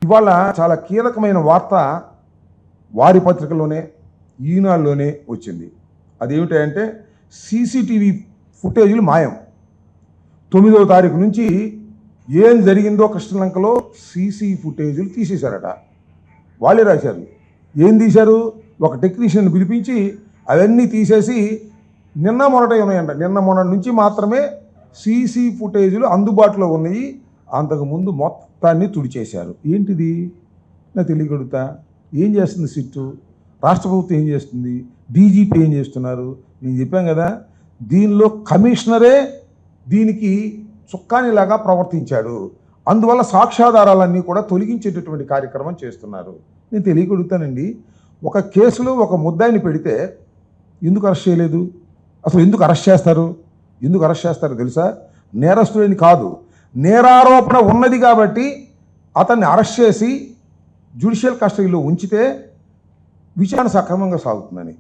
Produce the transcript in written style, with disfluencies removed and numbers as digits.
ఇవాళ చాలా కీలకమైన వార్త వారి పత్రికలోనే ఈనాడులోనే వచ్చింది. అదేమిటంటే సీసీటీవీ ఫుటేజీలు మాయం. 9వ తారీఖు నుంచి ఏం జరిగిందో కృష్ణలంకలో సీసీ ఫుటేజీలు తీసేశారట. వాళ్ళే రాశారు. ఏం తీశారు? ఒక టెక్నీషియన్ పిలిపించి అవన్నీ తీసేసి నిన్న మొన్నటే ఉన్నాయంట. నిన్న మొన్నటి నుంచి మాత్రమే సీసీ ఫుటేజీలు అందుబాటులో ఉన్నాయి. అంతకుముందు మొత్తాన్ని తుడిచేశారు. ఏంటిది? నాకు తెలియగలుగుతా. ఏం చేస్తుంది సిట్టు? రాష్ట్ర ప్రభుత్వం ఏం చేస్తుంది? డీజీపీ ఏం చేస్తున్నారు? నేను చెప్పాను కదా, దీనిలో కమిషనరే దీనికి చుక్కానిలాగా ప్రవర్తించాడు. అందువల్ల సాక్ష్యాధారాలన్నీ కూడా తొలగించేటటువంటి కార్యక్రమం చేస్తున్నారు. నేను తెలియగలుగుతానండి, ఒక కేసులో ఒక ముద్దాయిని పెడితే ఎందుకు అరెస్ట్ చేయలేదు? అసలు ఎందుకు అరెస్ట్ చేస్తారు? ఎందుకు అరెస్ట్ చేస్తారో తెలుసా? నేరస్తుడని కాదు, నేరారోపణ ఉన్నది కాబట్టి అతన్ని అరెస్ట్ చేసి జ్యుడిషియల్ కస్టడీలో ఉంచితే విచారణ సక్రమంగా సాగుతుందని.